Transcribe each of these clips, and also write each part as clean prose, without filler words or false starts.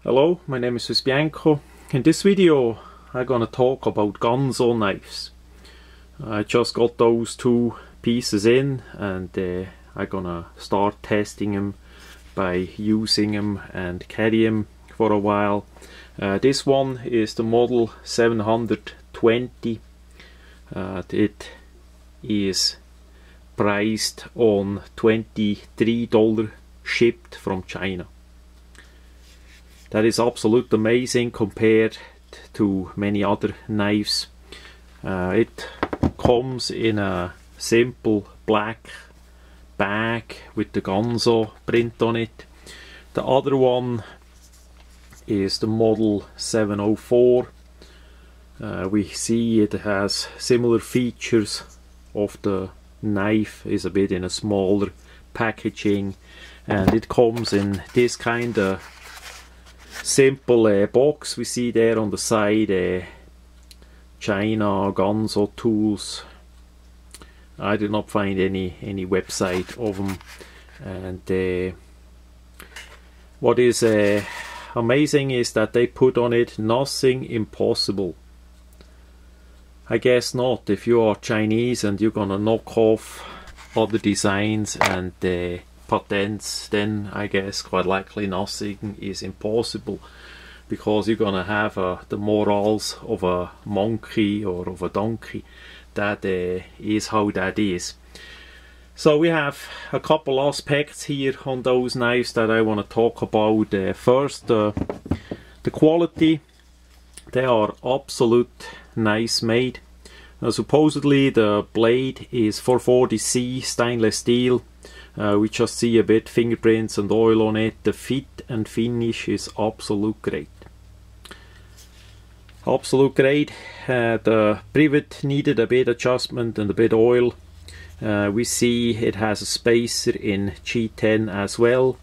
Hello, my name is swissbianco. In this video I'm gonna talk about ganzo knives. I just got those two pieces in and I'm gonna start testing them by using them and carry them for a while. This one is the model 720. It is priced on $23 shipped from China. That is absolutely amazing compared to many other knives. It comes in a simple black bag with the ganzo print on it. The other one is the model 704. We see it has similar features of the knife, is a bit in a smaller packaging, and it comes in this kind of simple box. We see there on the side China ganzo tools. I did not find any website of them, and what is amazing is that they put on it nothing impossible. I guess not. If you are Chinese and you're gonna knock off other designs and patents, then I guess quite likely nothing is impossible, because you're gonna have the morals of a monkey or of a donkey. That is how that is. So we have a couple aspects here on those knives that I want to talk about. First, the quality. They are absolute nice made. Supposedly the blade is 440C stainless steel. We just see a bit fingerprints and oil on it. The fit and finish is absolute great. Absolute great. The privet needed a bit adjustment and a bit oil. We see it has a spacer in G10 as well.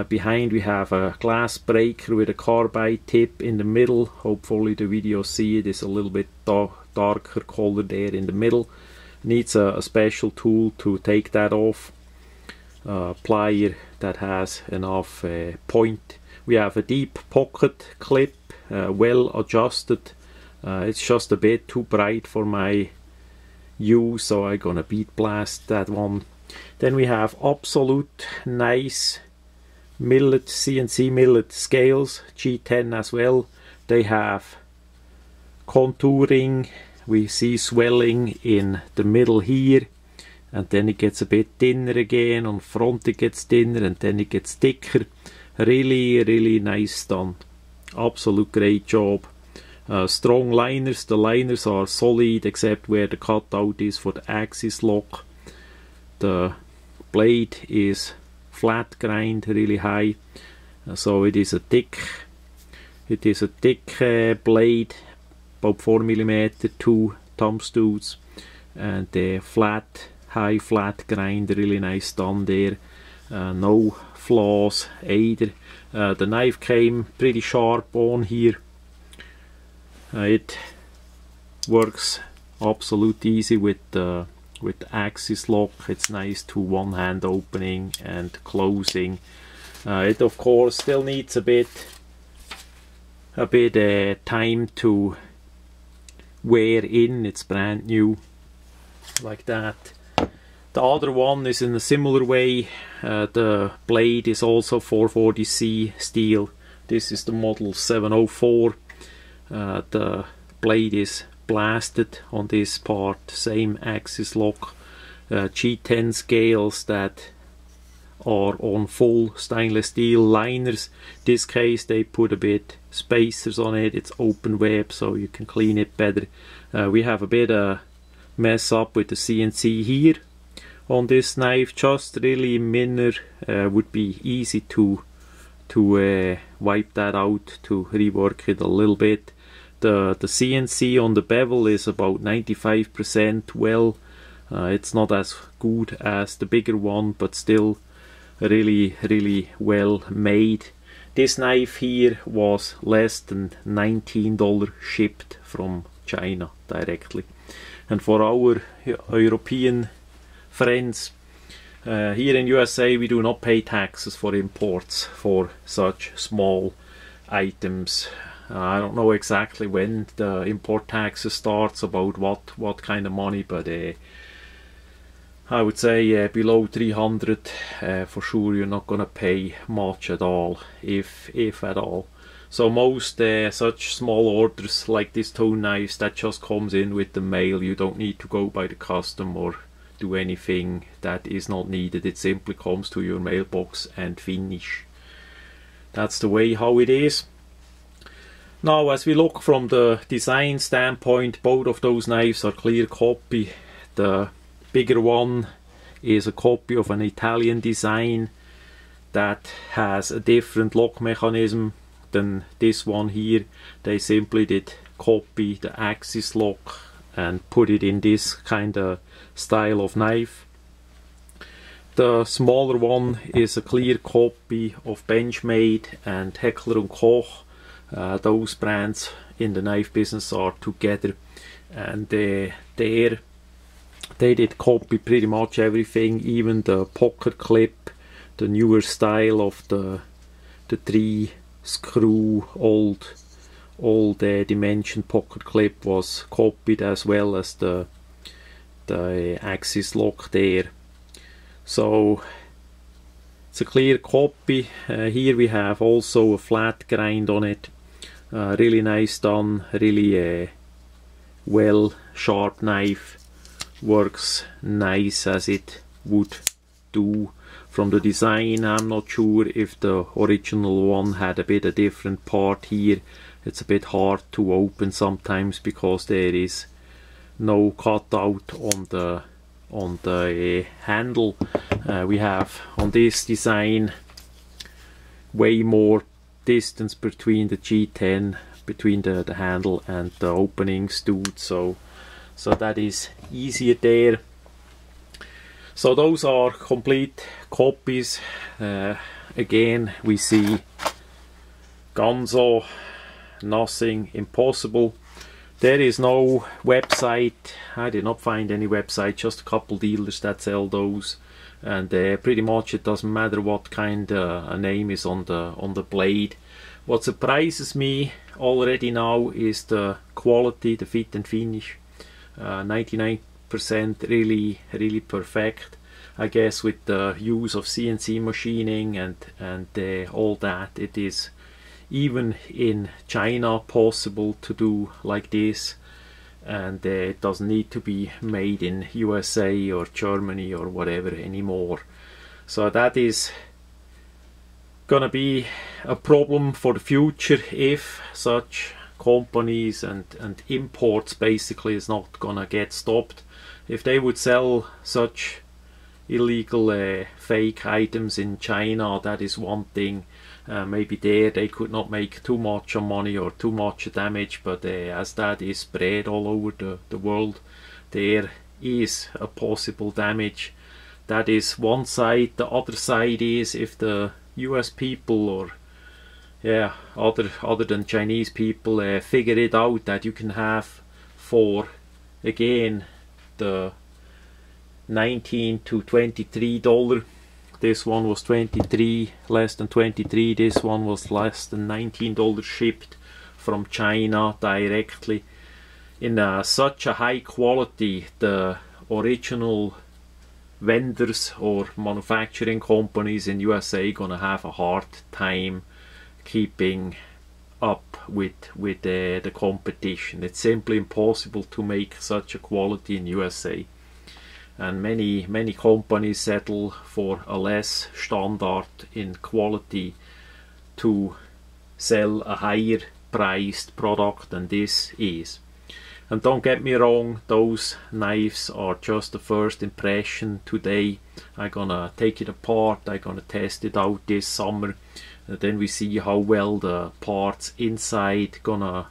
Behind we have a glass breaker with a carbide tip in the middle. Hopefully the video see it is a little bit darker color there in the middle. Needs a special tool to take that off. Plier that has enough point. We have a deep pocket clip, well adjusted. It's just a bit too bright for my use, so I'm gonna beat blast that one. Then we have absolute nice millet, CNC millet scales, G10 as well. They have contouring. We see swelling in the middle here, and then it gets a bit thinner again. On front it gets thinner and then it gets thicker. Really nice done. Absolute great job. Strong liners. The liners are solid except where the cutout is for the axis lock. The blade is flat grind, really high. So it is a thick blade, about 4mm, 2 thumb stools, and high flat grind, really nice done there. No flaws either. The knife came pretty sharp on here. It works absolute easy with the axis lock. It's nice to one hand opening and closing. It of course still needs a bit time to wear in. It's brand new like that. The other one is in a similar way. The blade is also 440C steel. This is the model 704. The blade is blasted on this part, same axis lock. G10 scales that are on full stainless steel liners. This case they put a bit spacers on it. It's open web, so you can clean it better. We have a bit of mess up with the CNC here on this knife. Just really minor. Would be easy to wipe that out, to rework it a little bit. The CNC on the bevel is about 95% well. It's not as good as the bigger one, but still really well made. This knife here was less than $19 shipped from China directly. And for our European friends, here in USA we do not pay taxes for imports for such small items. I don't know exactly when the import taxes starts, about what kind of money, but I would say below 300 for sure you're not gonna pay much at all, if at all. So most such small orders like this tone knives, that just comes in with the mail. You don't need to go by the custom or do anything that is not needed. It simply comes to your mailbox and finish. That's the way how it is. Now, as we look from the design standpoint, both of those knives are clear copy. The bigger one is a copy of an Italian design that has a different lock mechanism than this one here. They simply did copy the axis lock and put it in this kind of style of knife. The smaller one is a clear copy of Benchmade and Heckler & Koch. Those brands in the knife business are together, and they did copy pretty much everything, even the pocket clip, the newer style of the 3 screw old dimension pocket clip was copied, as well as the axis lock there. So it's a clear copy. Here we have also a flat grind on it. Really nice done, really well sharp knife. Works nice as it would do. From the design, I'm not sure if the original one had a bit of different part here. It's a bit hard to open sometimes because there is no cutout on the handle. We have on this design way more distance between the G10, between the handle and the opening stud, so that is easier there. So those are complete copies. Again, we see ganzo, nothing impossible. There is no website. I did not find any website, just a couple dealers that sell those, and pretty much it doesn't matter what kind a name is on the blade. What surprises me already now is the quality, the fit and finish. 99% really perfect. I guess with the use of CNC machining and all that, it is even in China possible to do like this, and it doesn't need to be made in USA or Germany or whatever anymore. So that is gonna be a problem for the future if such companies and imports basically is not gonna get stopped. If they would sell such illegal fake items in China, that is one thing. Maybe there they could not make too much money or too much damage, but as that is spread all over the world, there is a possible damage. That is one side. The other side is if the US people, or other than Chinese people, figure it out that you can have for, again, the $19 to $23. This one was 23, less than 23. This one was less than $19 shipped from China directly. In such a high quality, the original vendors or manufacturing companies in USA gonna have a hard time keeping up with the competition. It's simply impossible to make such a quality in USA. And many companies settle for a less standard in quality to sell a higher priced product than this is. And don't get me wrong, those knives are just the first impression today. I'm gonna take it apart, I'm gonna test it out this summer, and then we see how well the parts inside gonna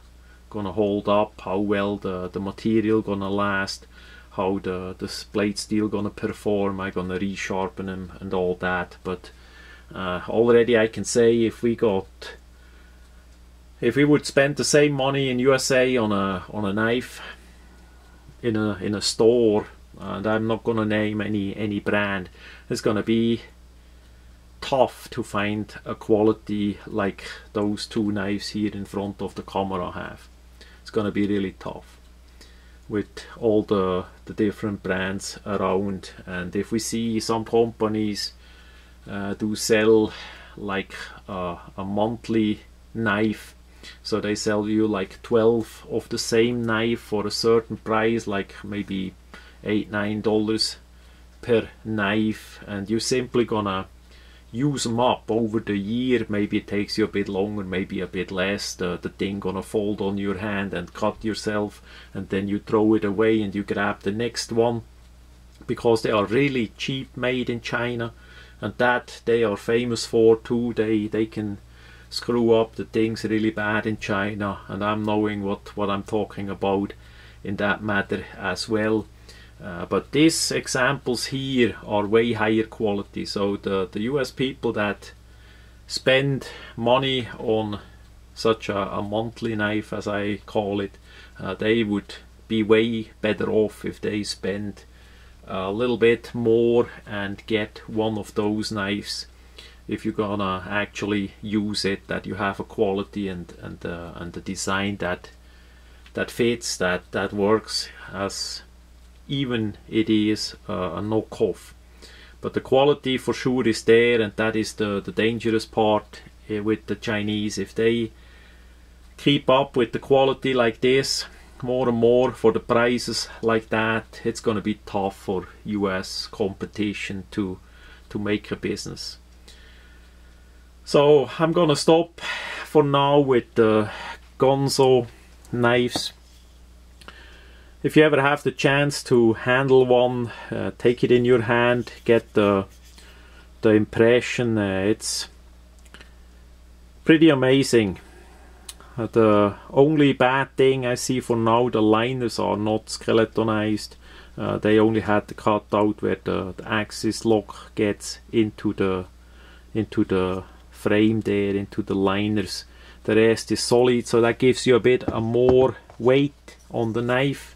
hold up, how well the material gonna last, how the blade steel gonna perform. I'm gonna resharpen them and all that. But already I can say if we would spend the same money in USA on a knife in a store, and I'm not gonna name any brand, it's gonna be tough to find a quality like those two knives here in front of the camera have. It's gonna be really tough with all the different brands around. And if we see some companies do sell like a monthly knife, so they sell you like 12 of the same knife for a certain price, like maybe $8–9 per knife, and you're simply gonna use them up over the year. Maybe it takes you a bit longer, maybe a bit less. The thing gonna fold on your hand and cut yourself, and then you throw it away and you grab the next one, because they are really cheap made in China, and that they are famous for too. They can screw up the things really bad in China, and I'm knowing what I'm talking about in that matter as well. But these examples here are way higher quality. So the US people that spend money on such a monthly knife, as I call it, they would be way better off if they spend a little bit more and get one of those knives. If you're gonna actually use it, that you have a quality and the design that fits, that works, as even it is a knockoff. But the quality for sure is there, and that is the dangerous part with the Chinese. If they keep up with the quality like this more and more for the prices like that, it's gonna be tough for US competition to make a business. So I'm gonna stop for now with the ganzo knives. If you ever have the chance to handle one, take it in your hand, get the impression. It's pretty amazing. The only bad thing I see for now, the liners are not skeletonized. They only had the cutout where the axis lock gets into the frame there, into the liners. The rest is solid, so that gives you a bit more weight on the knife.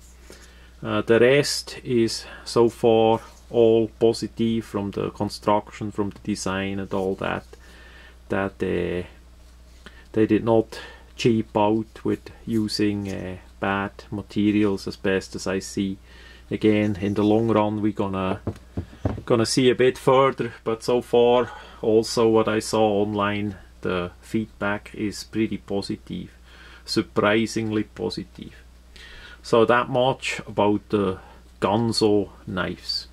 The rest is so far all positive, from the construction, from the design and all that they did not cheap out with using bad materials, as best as I see. Again, in the long run we're gonna see a bit further, but so far also what I saw online, the feedback is pretty positive, surprisingly positive. So that much about the ganzo knives.